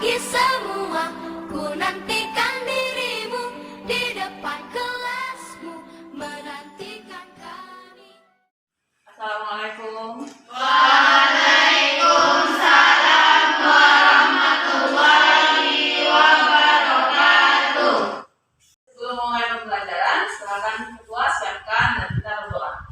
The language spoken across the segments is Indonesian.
pagi semua, ku nantikan dirimu di depan kelasmu, menantikan kami. Assalamualaikum. Waalaikumsalam warahmatullahi wabarakatuh. Sebelum mulai pembelajaran, silakan ketua siapkan dan kita berdoa.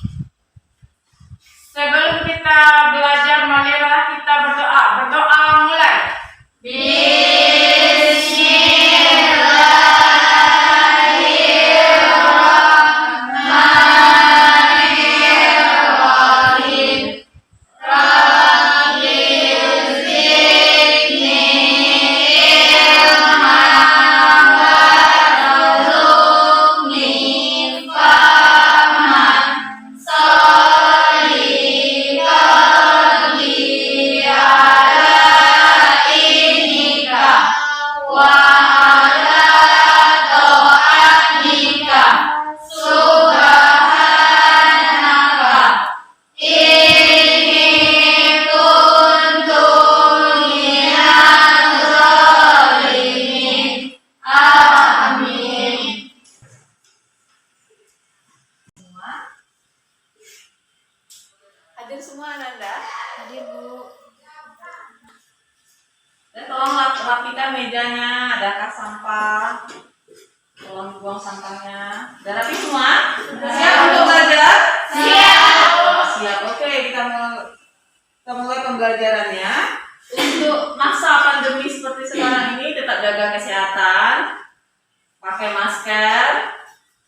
Sebelum kita belajar, marilah kita berdoa. Berdoa mulai. Bismillahirrahmanirrahim. Rabbi zidni ilman warzuqni fahman sholihah li ala inika wa ala ta'atika subhanaka inni kuntu minaz zalimin. Amin. Hadir semua Ananda. Hadir, Bu. Dan tolong rapikan mejanya, adakah sampah? Tolong buang sampahnya. Sudah rapi semua? Siap untuk belajar? Siap. Siap. Oke, kita mulai pembelajarannya. Untuk masa pandemi seperti sekarang ini tetap jaga kesehatan, pakai masker,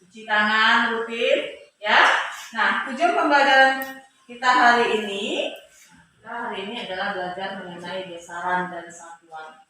cuci tangan rutin, ya. Nah, tujuan pembelajaran kita hari ini adalah belajar mengenai besaran dan satuan.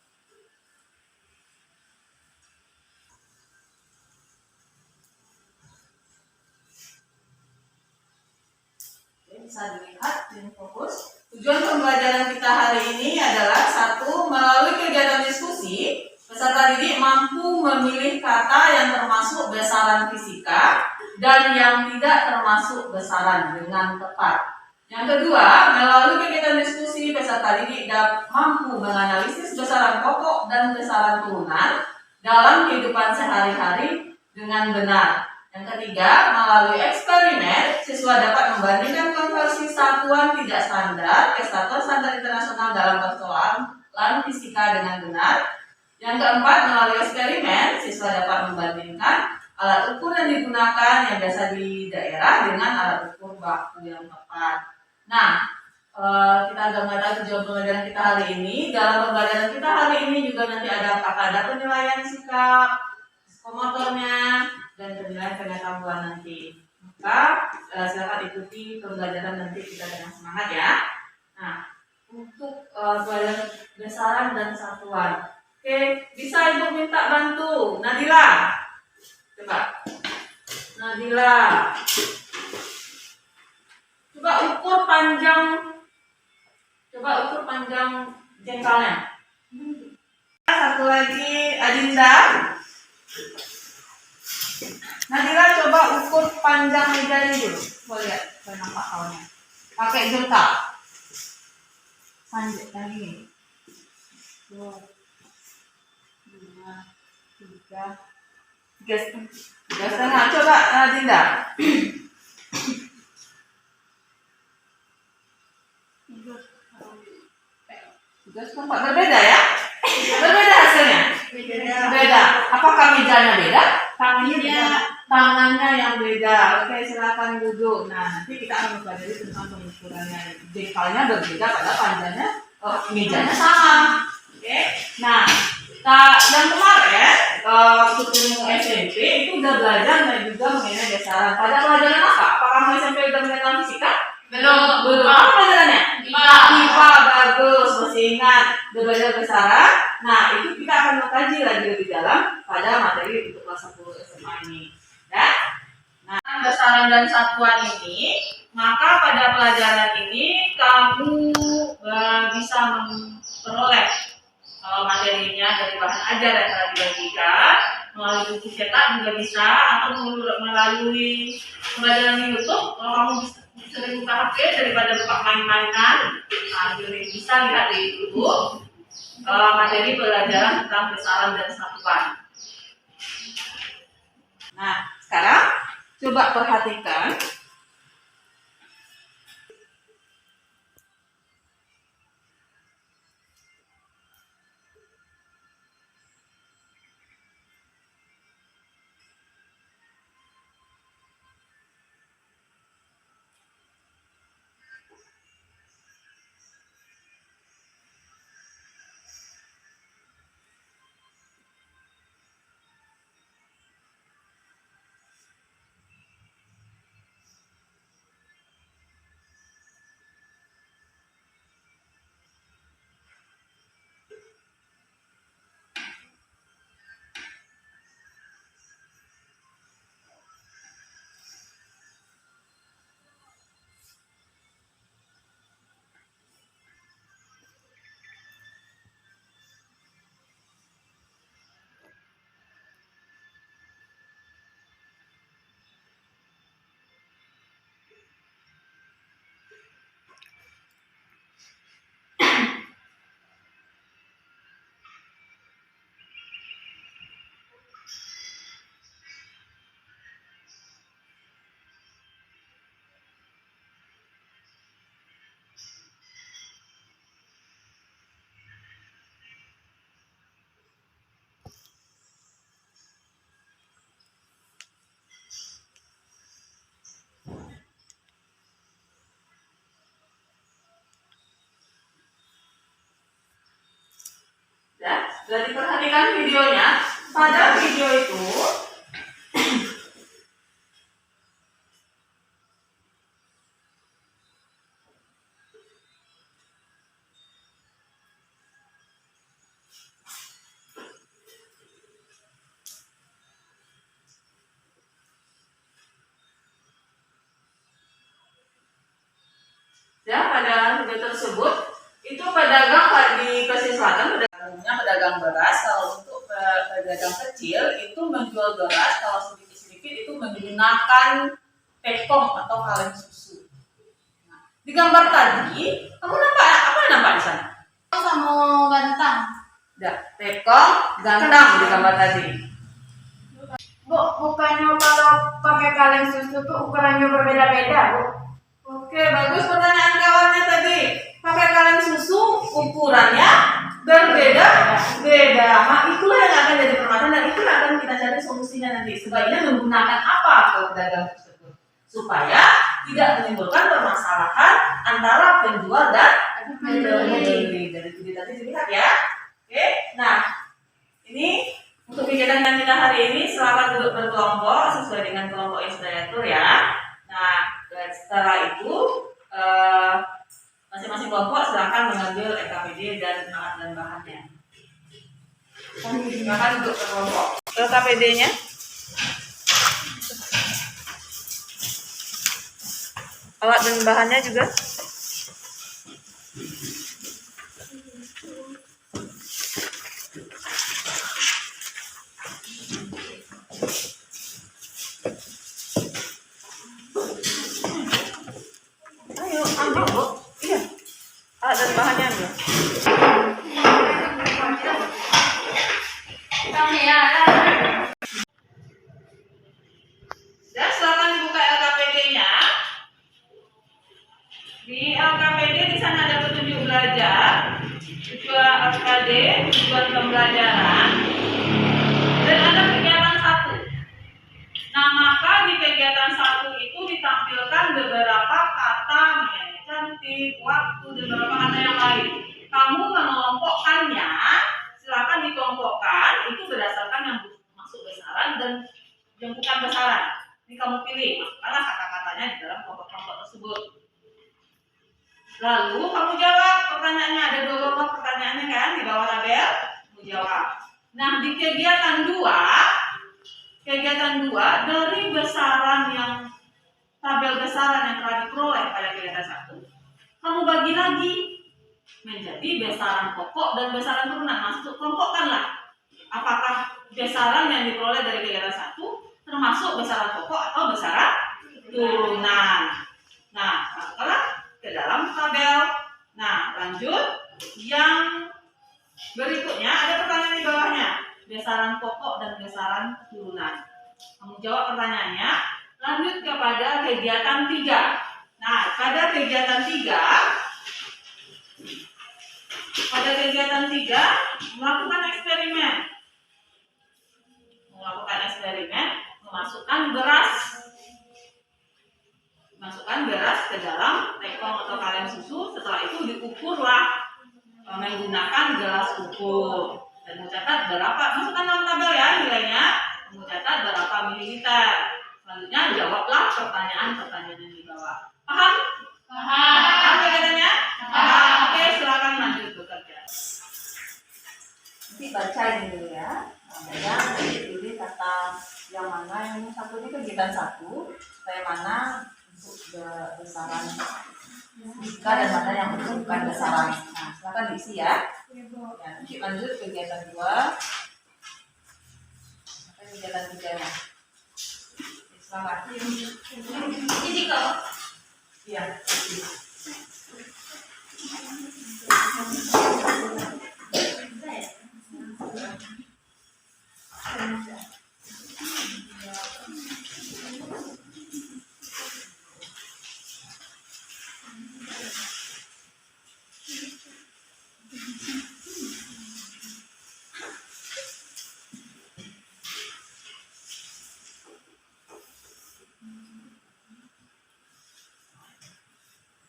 Oke, bisa dilihat di fokus. Tujuan pembelajaran kita hari ini adalah satu, melalui kegiatan diskusi, peserta didik mampu memilih kata yang termasuk besaran fisika dan yang tidak termasuk besaran dengan tepat. Yang kedua, melalui kegiatan diskusi, peserta didik mampu menganalisis besaran pokok dan besaran turunan dalam kehidupan sehari-hari dengan benar. Yang ketiga, melalui eksperimen, siswa dapat membandingkan konversi satuan tidak standar ke satuan standar internasional dalam persoalan fisika dengan benar. Yang keempat, melalui eksperimen, siswa dapat membandingkan alat ukur yang digunakan yang biasa di daerah dengan alat ukur baku yang tepat. Nah, kita agak mengetahui tujuan pembelajaran kita hari ini. Dalam pembelajaran kita hari ini juga nanti ada penilaian sikap, psikomotornya, dan penilaian pengetahuan nanti. Maka silakan ikuti pembelajaran nanti kita dengan semangat ya. Nah, untuk pelajaran besaran dan satuan. Oke, bisa Ibu minta bantu Nadila. Coba. Nadila. Coba ukur panjang jengkalnya. Satu lagi Adinda. Nadila coba ukur panjang mejanya dulu. Boleh lihat, saya nampak kawannya. Pakai jengkal. Panjang yang ini. 2, 3 setengah. Coba Adinda. 3,4. Berbeda ya? Berbeda hasilnya? Beda. Apakah mejanya beda? Tangannya yang beda. Oke, silakan duduk. Nah, nanti kita akan mempelajari tentang pengukurannya. Jengkalnya berbeda pada panjangnya, mejanya sama. Oke. Nah, yang kemarin waktu ilmu SMP itu udah belajar dan juga mengenai besaran. Pada pelajaran apa? Apakah kamu SMP udah mengenal fisika? Belum. Apa pelajarannya? IPA. IPA, bagus, masih ingat. Udah belajar besaran. Nah, itu kita akan mengkaji lagi lebih dalam pada materi untuk kelas 10 SMA ini. Ya? Nah, besaran dan satuan ini, maka pada pelajaran ini kamu bisa memperoleh materinya dari bahan ajar yang telah dibagikan melalui buku cetak juga bisa, atau melalui pembelajaran di YouTube. Kalau kamu sering buka HP daripada buka main-mainan, nah, bisa lihat di YouTube. materi pelajaran tentang besaran dan satuan. Nah, sekarang coba perhatikan. Ya, sudah diperhatikan videonya. Pada video itu ya, pada video tersebut itu pedagang di Pesisir Selatan, pedagang beras. Kalau untuk pedagang kecil itu menjual beras, kalau sedikit-sedikit itu menggunakan tepung atau kaleng susu. Nah, di gambar tadi kamu nampak apa yang nampak di sana? Sama gantang. Ya, tepung gantang di gambar tadi. Bu, bukannya kalau pakai kaleng susu tuh ukurannya berbeda-beda, Bu? Oke, bagus pertanyaan kawannya tadi. Pakai kaleng susu ukurannya berbeda. Nah, itulah yang akan jadi permasalahan dan itulah akan kita cari solusinya nanti. Sebaiknya menggunakan apa ke pedagang tersebut supaya tidak menimbulkan permasalahan antara penjual dan pembeli. Dari video tadi dilihat ya. Oke, nah ini untuk kegiatan kita hari ini silakan duduk berkelompok sesuai dengan kelompok yang sudah diatur ya. Nah, dan setelah itu masing-masing kelompok silakan mengambil LKPD dan alat dan bahannya. Silakan duduk berkelompok. LKPD-nya. Alat dan bahannya juga. Ayo, ambil, Bu. Iya. Alat dan bahannya ambil. Dan silakan dibuka LKPD-nya. Di LKPD di sana ada petunjuk belajar, tujuan LKD, tujuan pembelajaran, dan ada kegiatan 1. Nah, maka di kegiatan 1 itu ditampilkan beberapa kata cantik, waktu, dan beberapa kata yang lain. Kamu mengelompokkannya, silakan dikelompokkan itu berdasarkan yang masuk besaran dan yang bukan besaran. Ini kamu pilih, masukkanlah kata-katanya di dalam kelompok-kelompok tersebut. Lalu kamu jawab pertanyaannya, ada 2 kelompok pertanyaannya kan di bawah tabel, kamu jawab. Nah, di kegiatan 2 dari besaran yang tabel besaran yang telah diperoleh pada kegiatan 1, kamu bagi lagi menjadi besaran pokok dan besaran turunan. Masuk kelompokkanlah apakah besaran yang diperoleh dari kegiatan 1 termasuk besaran pokok atau besaran turunan. Nah, masukkanlah ke dalam tabel. Nah, lanjut yang Berikutnya ada pertanyaan di bawahnya. Besaran pokok dan besaran turunan. Kamu jawab pertanyaannya. Lanjut kepada kegiatan 3. Nah, pada kegiatan 3 melakukan eksperimen. Memasukkan beras ke dalam tepung atau kaleng susu. Setelah itu diukurlah menggunakan gelas ukur dan mencatat berapa. Masukkan dalam tabel ya nilainya. Mencatat berapa mililiter. Selanjutnya jawablah pertanyaan-pertanyaan yang di bawah. Paham? Paham kegiatannya? Paham. Oke, silakan lanjut bekerja. Nanti baca ini dulu ya. Namanya pilih kata yang mana yang satu ini kegiatan 1, supaya mana untuk besaran jika dan mana yang bukan besaran. Nah, silakan diisi ya. Ya, nanti lanjut kegiatan 2. Kegiatan 3 nya. Silakan. Isi kok. Iya.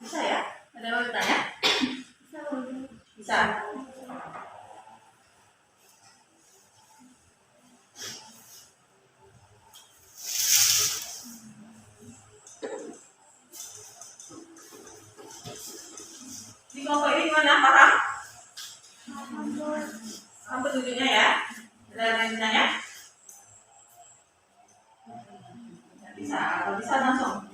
Bisa ya? Ada yang mau bertanya? Bisa. Di kelompok ini gimana? Paham? Paham petunjuknya ya? Ada yang bertanya? Bisa. Kalau bisa langsung.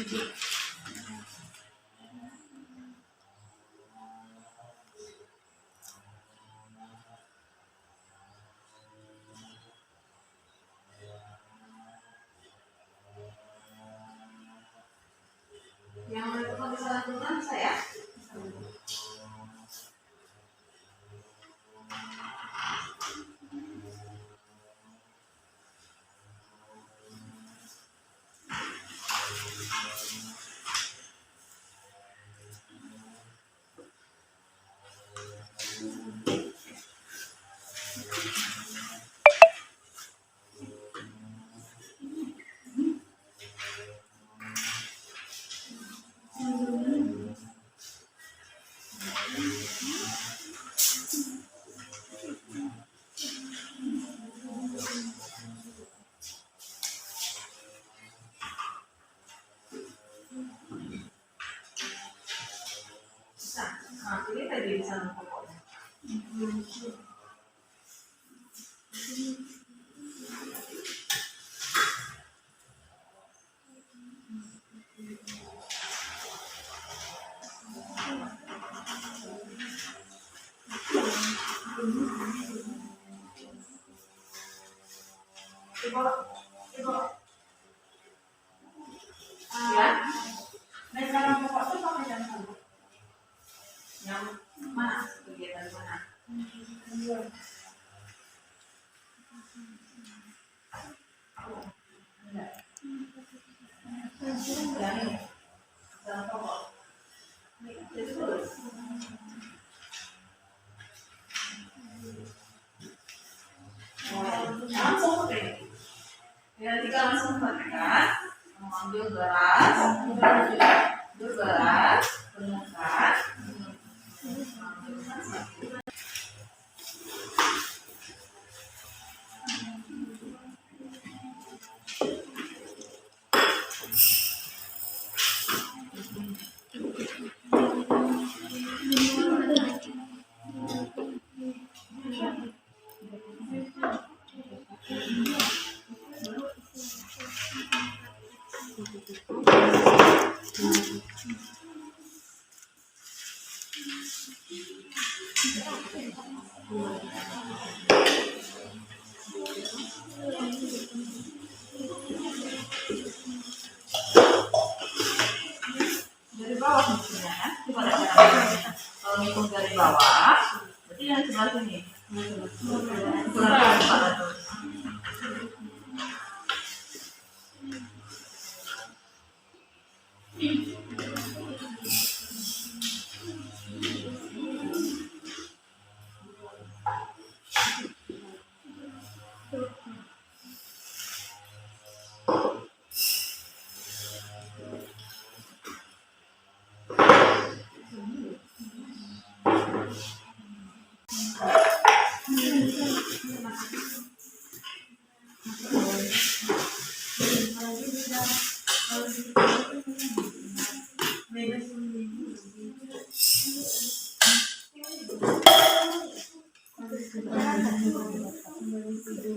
Yang mereka bisa lakukan bisa ya. Bisa. Nah, ini tadi bisa pokoknya. Ya, Dasaran pokok itu pakai jam berapa? yang mana? Kegiatan mana? Yang ini. Dalam pokok. Ini jadi terus. Langsung pakai. Ya, kita langsung praktekkan. Mengambil gelas, penuhkan. Dari bawah mestinya kan? Coba lihat caranya. Kalau ngitung dari bawah, berarti yang sebelah sini. Sebelah 400.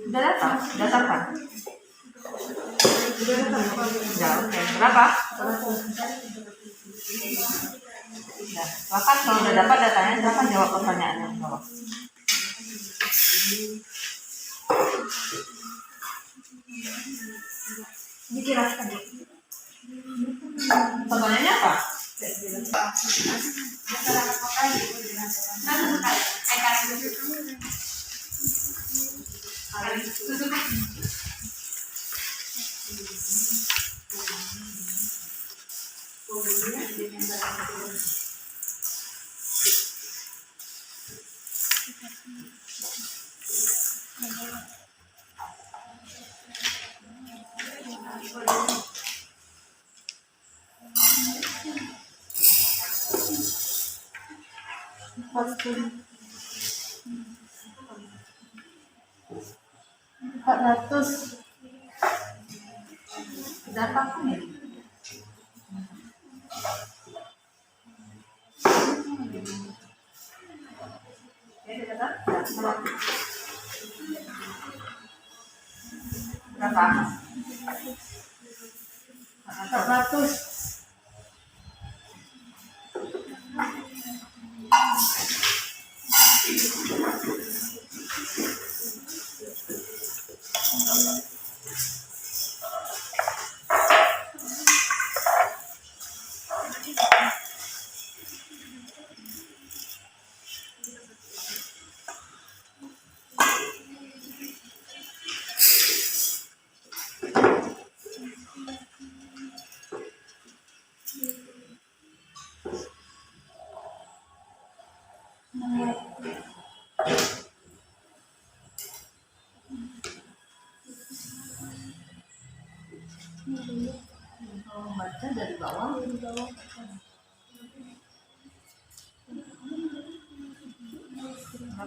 Sudah datang? Datangkan. Ya, oke. Berapa? Ya, silakan kalau udah dapat datanya, silakan jawab pertanyaannya di bawah. Dijelaskan. Pertanyaannya apa? Dasaran pokok itu dijelaskan. Empat ratus. Dapat nih. Ya, dapat. Berapa? 400.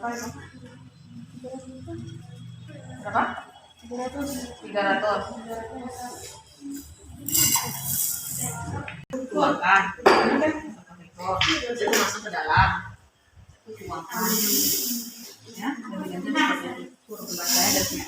berapa itu? Berapa? 300. 300. Tuangkan. Itu masuk ke dalam. Tuangkan. Ya, nanti seperti itu. Huruf bacanya dari sini.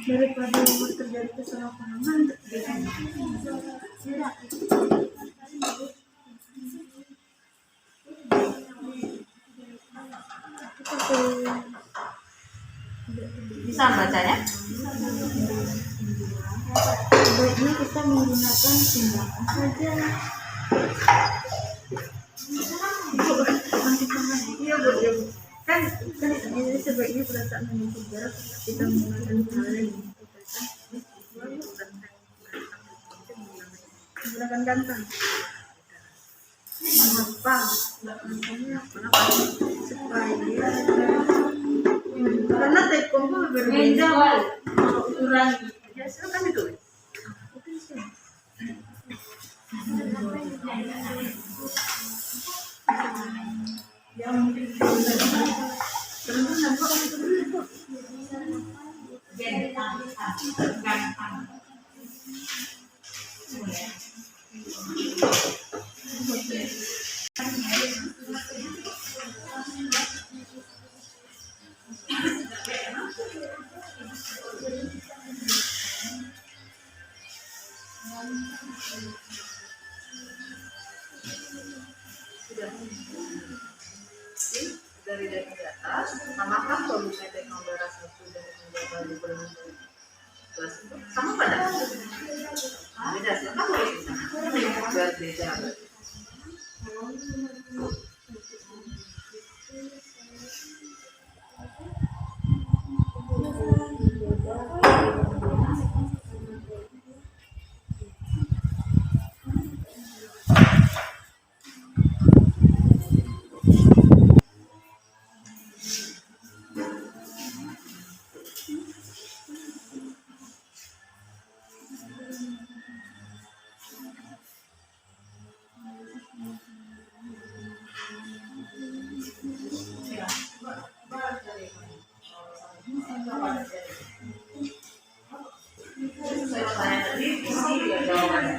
Daripada terjadi kesalahpahaman Bisa bacanya? sebaiknya kita menggunakan tindakan saja. Iya bu, ya bu. Kan ini sebaiknya pada saat menempuh jarak kita menggunakan hal yang menggunakan kantang. Kenapa? Kenapa? Supaya karena taekwondo berbeda kalau ukuran ya silakan itu. Yang mungkin Dari atas, namakan produksi teknologi satu dan teknologi kelas itu sama pada beda, silakan tulis di sana buat beda. Saya tanya tadi, isi ya jawabannya.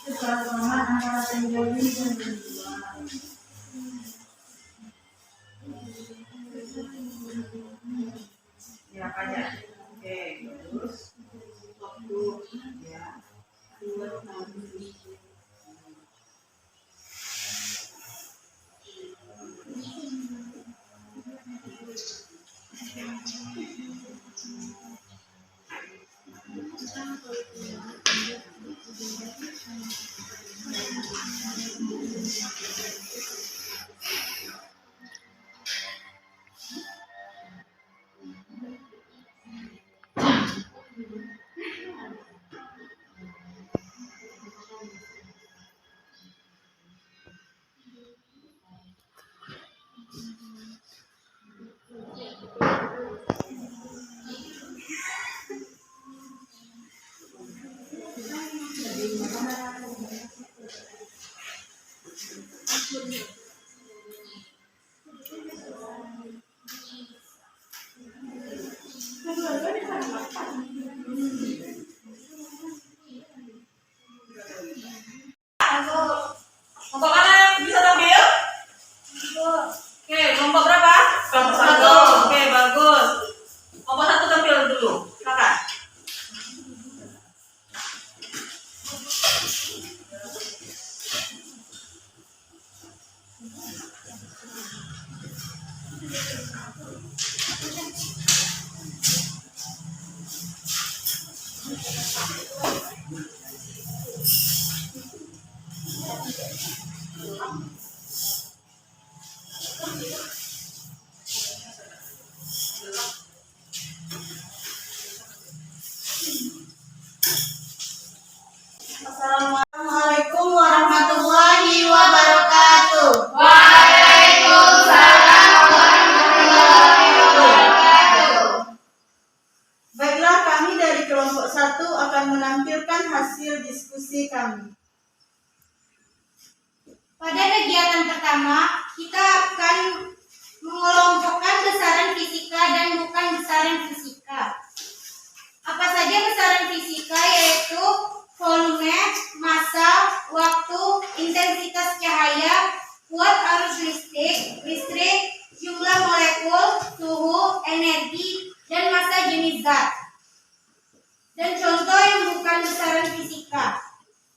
kesalahpahaman antara teknologi dan Ya aja. Oke, terus waktu ya. Kelompok mana bisa tampil? Oke, kelompok berapa? Kelompok satu. Oke, bagus. Kelompok satu tampil dulu. Silakan. Assalamualaikum warahmatullahi wabarakatuh. Baiklah, kami dari kelompok 1 akan menampilkan hasil diskusi kami. Pada kegiatan pertama, kita akan mengelompokkan besaran fisika dan bukan besaran fisika. Apa saja besaran fisika, yaitu volume, massa, waktu, intensitas cahaya, kuat arus listrik, jumlah molekul, suhu, energi, dan massa jenis zat. Dan contoh yang bukan besaran fisika: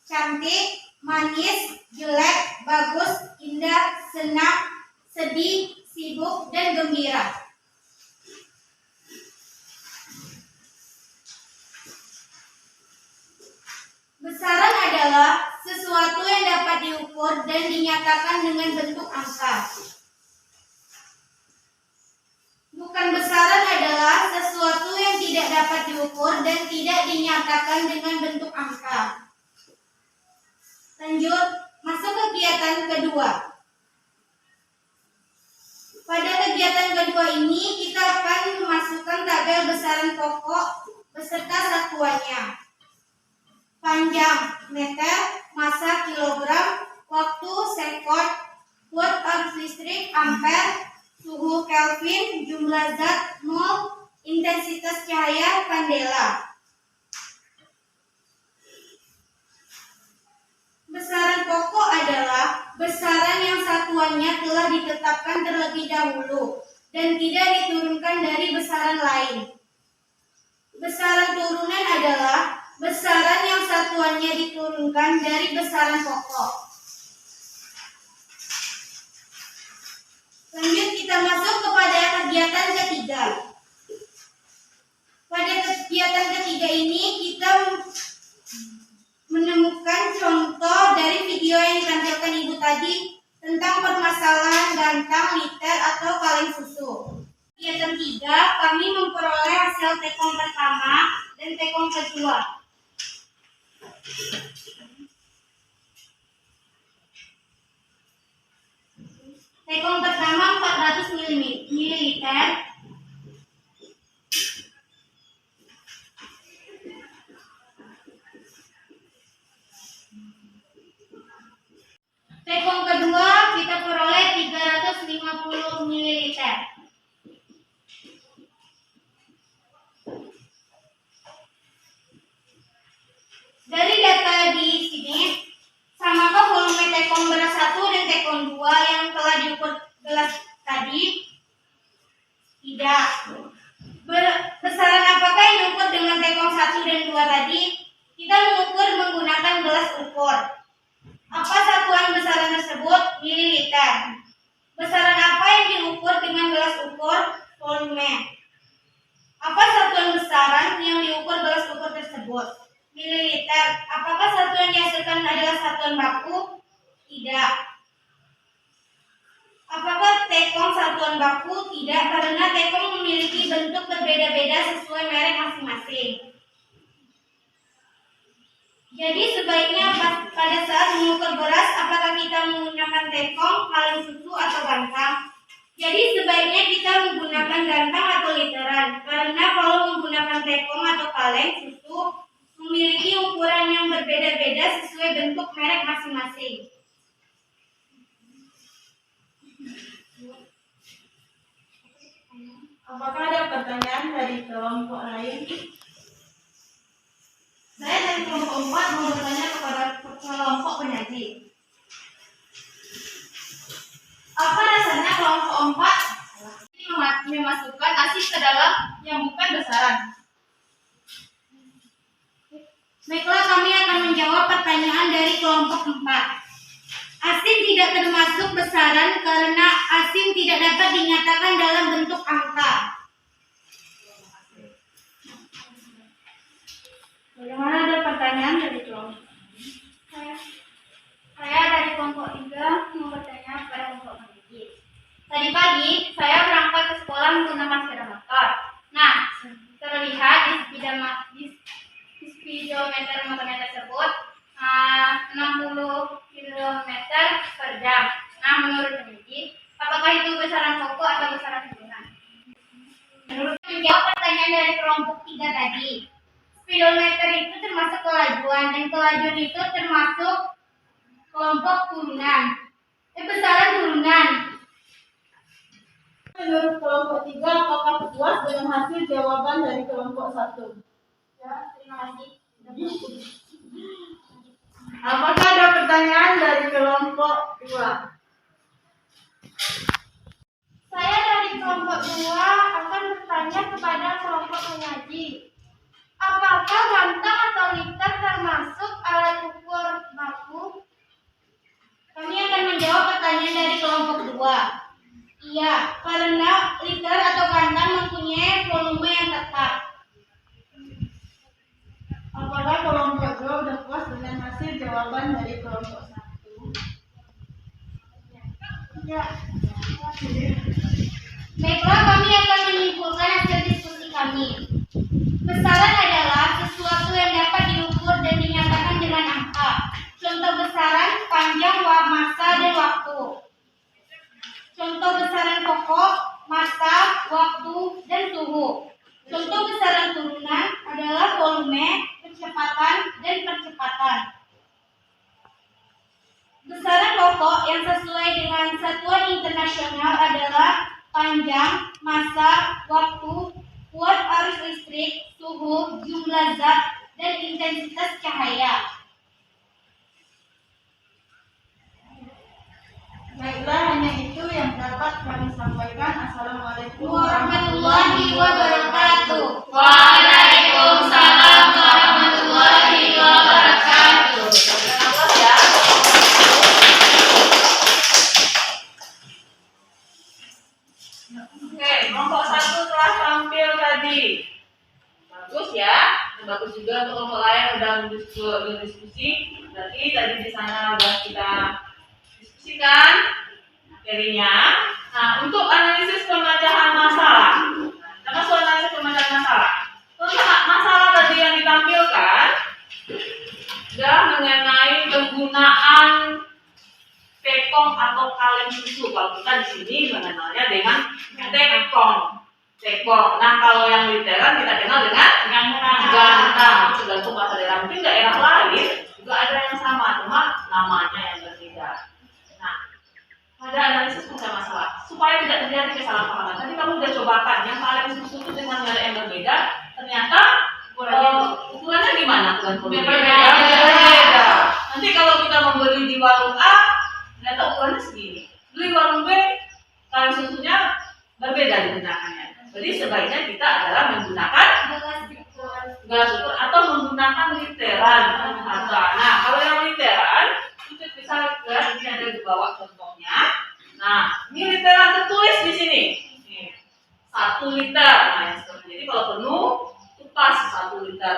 cantik, manis, jelek, bagus, indah, senang, sedih, sibuk, dan gembira. Besaran adalah sesuatu yang dapat diukur dan dinyatakan dengan bentuk angka. Bukan besaran adalah sesuatu yang tidak dapat diukur dan tidak dinyatakan dengan bentuk angka. Lanjut, masuk kegiatan kedua. Pada kegiatan kedua ini, kita akan memasukkan tabel besaran pokok beserta satuannya. Panjang meter, massa kilogram, waktu sekon, watt arus listrik ampere, suhu Kelvin, jumlah zat mol, intensitas cahaya kandela. Besaran pokok adalah besaran yang satuannya telah ditetapkan terlebih dahulu dan tidak diturunkan dari besaran lain. Besaran turunan adalah besaran yang satuannya diturunkan dari besaran pokok. Lanjut, kita masuk kepada kegiatan ketiga. Pada kegiatan ketiga ini kita menemukan contoh dari video yang ditampilkan ibu tadi tentang permasalahan gantang, liter, atau kaleng susu. Kegiatan 3, kami memperoleh hasil tekong pertama dan tekong kedua. Tekong pertama 400 ml. Tekong kedua kita peroleh 350 ml. Dari data di sini, samakah volume tekong beras 1 dan tekong 2 yang telah diukur gelas tadi? Tidak. Besaran apakah yang diukur dengan tekong 1 dan 2 tadi? Kita mengukur menggunakan gelas ukur. Apa satuan besaran tersebut? Mililiter. Besaran apa yang diukur dengan gelas ukur? Volume. Apa satuan besaran yang diukur gelas ukur tersebut? Mililiter. Apakah satuan yang dihasilkan adalah satuan baku? Tidak. Apakah tekong satuan baku? Tidak, karena tekong memiliki bentuk berbeda-beda sesuai merek masing-masing. Jadi sebaiknya pada saat mengukur beras, apakah kita menggunakan tekong, kaleng susu, atau gantang? Jadi sebaiknya kita menggunakan gantang atau literan, karena kalau menggunakan tekong atau kaleng susu memiliki ukuran yang berbeda-beda sesuai bentuk merek masing-masing. Apakah ada pertanyaan dari kelompok lain? Saya dari kelompok 4 mau bertanya kepada kelompok penyaji. Apa dasarnya kelompok 4 memasukkan asin ke dalam yang bukan besaran? Baiklah, kami akan menjawab pertanyaan dari kelompok 4. Asin tidak termasuk besaran karena asin tidak dapat dinyatakan dalam bentuk angka. Bagaimana, ada pertanyaan dari kelompok? Saya dari kelompok 3 mau bertanya kepada kelompok pendidik. Tadi pagi saya berangkat ke sekolah menggunakan sepeda motor. Nah, terlihat di speedometer motornya tersebut 60 km per jam. Nah, menurut pendidik, apakah itu besaran pokok atau besaran turunan? Menjawab pertanyaan dari kelompok 3 tadi. Speedometer itu termasuk kelajuan dan kelajuan itu termasuk kelompok turunan. Besaran turunan. Menurut kelompok 3, apakah puas dengan hasil jawaban dari kelompok 1? Ya, terima kasih. Apakah ada pertanyaan dari kelompok 2? Saya dari kelompok 2 akan bertanya kepada kelompok penyaji. Apakah gantang atau liter termasuk alat ukur baku? Kami akan menjawab pertanyaan dari kelompok 2. Iya, karena liter atau gantang mempunyai volume yang tetap. Apakah kelompok 2 sudah puas dengan hasil jawaban dari kelompok 1? Ya. Baiklah, kami akan menyimpulkan hasil diskusi kami. Besaran adalah sesuatu yang dapat diukur dan dinyatakan dengan angka. Contoh besaran panjang, massa, dan waktu. Contoh besaran pokok, massa, waktu, dan suhu. Contoh besaran turunan adalah volume, kecepatan, dan percepatan. Besaran pokok yang sesuai dengan satuan internasional adalah panjang, massa, waktu, kuat arus listrik, suhu, jumlah zat, dan intensitas cahaya. Baiklah, hanya itu yang dapat kami sampaikan. Assalamualaikum Warahmatullahi wabarakatuh. Waalaikumsalam warahmatullahi wabarakatuh. Selamat ya. Oke, kelompok 1 telah tampil tadi. Bagus ya. Bagus juga untuk kelompok lain udah berdiskusi. Berarti tadi di sana udah kita diskusikan materinya. Nah, untuk analisis pemecahan masalah. Kita masuk analisis pemecahan masalah. Untuk masalah tadi yang ditampilkan sudah mengenai penggunaan tekong atau kaleng susu. Kalau kita di sini mengenalnya dengan tekong. Nah, kalau yang literan kita kenal dengan gantang. Tergantung bahasa daerah. Mungkin daerah lain juga ada yang sama, cuma namanya yang berbeda. Nah, pada analisis masalah supaya tidak terjadi kesalahpahaman. Tadi kamu sudah cobakan yang kaleng susu itu dengan merek yang berbeda, ternyata ukurannya gimana? Berbeda. Nanti kalau kita membeli di warung A, ternyata ukurannya segini. Beli warung B, kaleng susunya berbeda digunakannya. Jadi sebaiknya kita adalah menggunakan gelas ukur atau menggunakan literan. Nah, kalau yang literan itu bisa gelas ini ada di bawah contohnya. Nah, ini literan tertulis di sini. 1 liter. Nah, yang seperti ini kalau penuh itu pas 1 liter.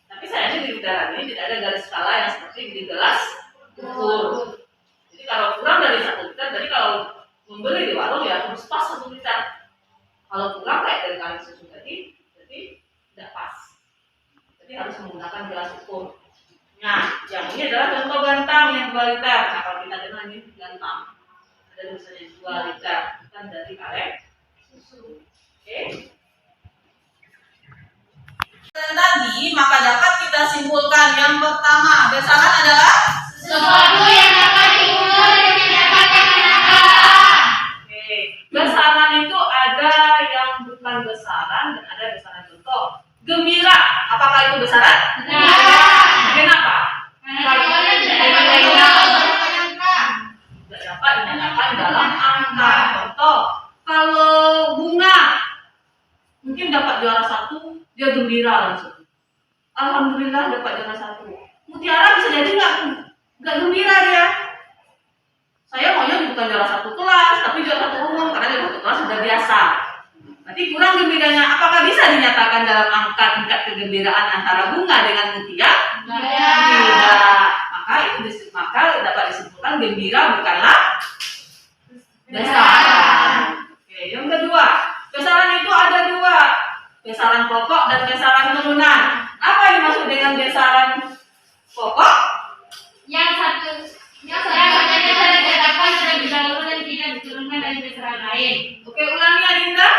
Tapi sayangnya di literan ini tidak ada garis skala yang seperti di gelas ukur. Jadi kalau kurang dari 1 liter, jadi kalau membeli di warung ya harus pas 1 liter. Kalau kurang kayak dari kaleng susu tadi, jadi tidak pas. Jadi harus menggunakan gelas ukur. Nah, yang ini adalah contoh gantang yang 2 liter. Nah, kalau kita kenal ini gantang. Ada tulisannya 2 liter, bukan dari kaleng susu. Oke. Dan tadi maka dapat kita simpulkan yang pertama, besaran adalah Sesuatu yang dapat diukur dan dinyatakan dengan angka. gembira langsung. Alhamdulillah dapat juara 1. Mutiara bisa jadi nggak gembira dia. Saya maunya bukan juara 1 kelas, tapi juara 1 umum karena juara 1 kelas sudah biasa. Berarti kurang gembiranya. Apakah bisa dinyatakan dalam angka tingkat kegembiraan antara bunga dengan mutiara? Tidak. Maka dapat disebutkan gembira bukanlah besaran. Oke, yang kedua, besaran itu ada 2, besaran pokok dan besaran turunan. Apa yang dimaksud dengan besaran pokok? Yang satunya telah ditetapkan terlebih dahulu dan tidak diturunkan dari besaran lain. Oke, ulangi Adinda.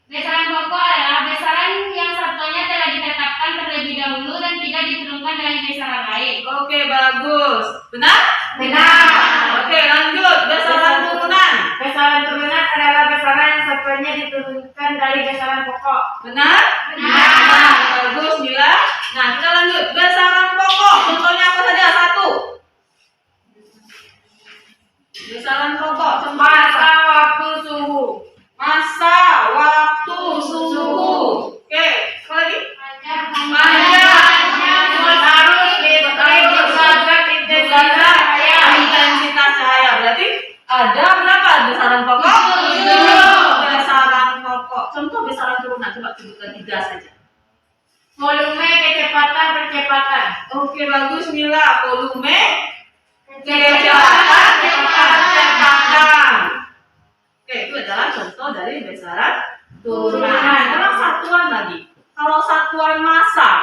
Besaran pokok adalah besaran yang satunya telah ditetapkan terlebih dahulu dan tidak diturunkan dari besaran lain. Oke, bagus. Benar? Oke, lanjut. Besaran turunan. Besaran turunan adalah besaran yang satunya diturunkan dari besaran pokok. Benar? Bagus, Mila. Nah, kita lanjut. Besaran pokok. Contohnya apa saja? 1. Besaran pokok. Masa, waktu, suhu. Masa, waktu, suhu. Oke, apa lagi? Intensitas cahaya. Berarti ada berapa besaran pokok? 7 besaran pokok. Contoh besaran turunan, coba sebutkan 3 saja. Volume, kecepatan, percepatan. Oke, bagus Mila. Volume, kecepatan, percepatan. Oke, itu adalah contoh dari besaran turunan. Sekarang satuan lagi. Kalau satuan massa,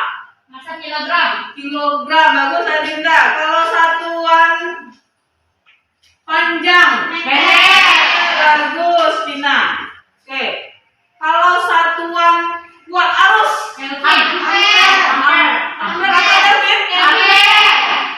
Masa kilogram. kilogram, bagus Adinda. Kalau satuan panjang, bagus Pina. Oke, kalau satuan kuat arus, ampere atau Kelvin?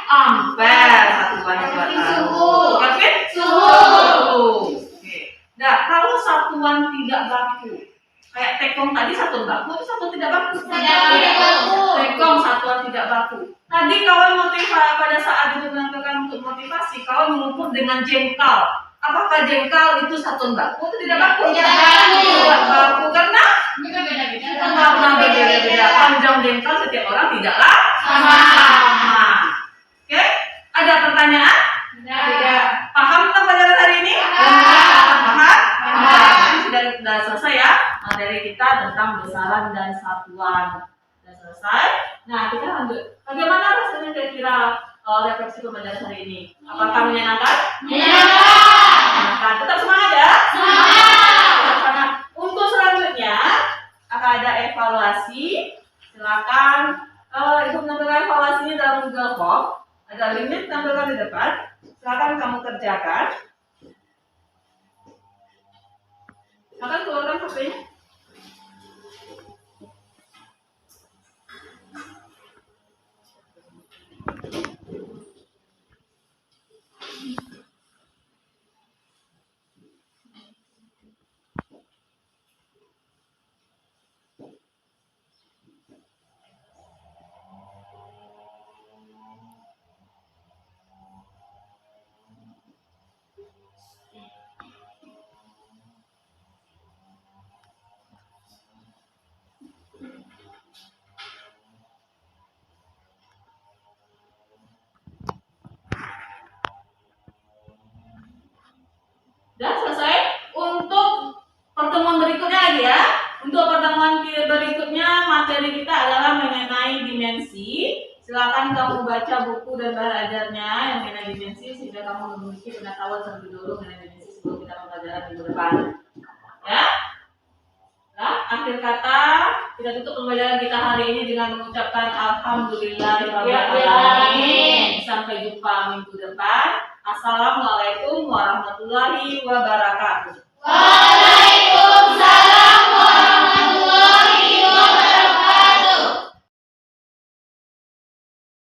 Ampere satuan kuat arus. Kelvin? Suhu. Oke. Nah, kalau satuan tidak baku, kayak tekong tadi satuan baku itu satuan tidak baku. Tidak baku. Tekong satuan tidak baku. Tadi kawan motivasi pada saat itu menentukan untuk motivasi, kawan mengukur dengan jengkal. Apakah jengkal itu satuan baku atau tidak baku? Tidak baku. Tidak baku karena Beda-beda. berbeda. Panjang jengkal setiap orang tidaklah Sama. Oke, ada pertanyaan? Tidak. Paham tentang pelajaran hari ini? Paham? Jadi sudah selesai ya materi kita tentang besaran dan satuan. Sudah selesai. Nah, kita lanjut. Bagaimana rasanya kira-kira refleksi pembelajaran hari ini? Apakah menyenangkan? Menyenangkan. Tetap semangat ya. Semangat. Untuk selanjutnya akan ada evaluasi. Silakan Ibu menampilkan evaluasinya dalam Google Form. Ada limit tampilkan di depan. Silakan kamu kerjakan. Silakan keluarkan HP-nya. Dan selesai. Untuk pertemuan berikutnya lagi ya. Untuk pertemuan berikutnya materi kita adalah mengenai dimensi. Silakan kamu baca buku dan belajarnya yang mengenai dimensi sehingga kamu memiliki pengetahuan terlebih dahulu mengenai dimensi sebelum kita mempelajari minggu depan. Ya. Nah, akhir kata kita tutup pembelajaran kita hari ini dengan mengucapkan alhamdulillahirobbilalamin. Sampai jumpa minggu depan. Assalamualaikum warahmatullahi wabarakatuh.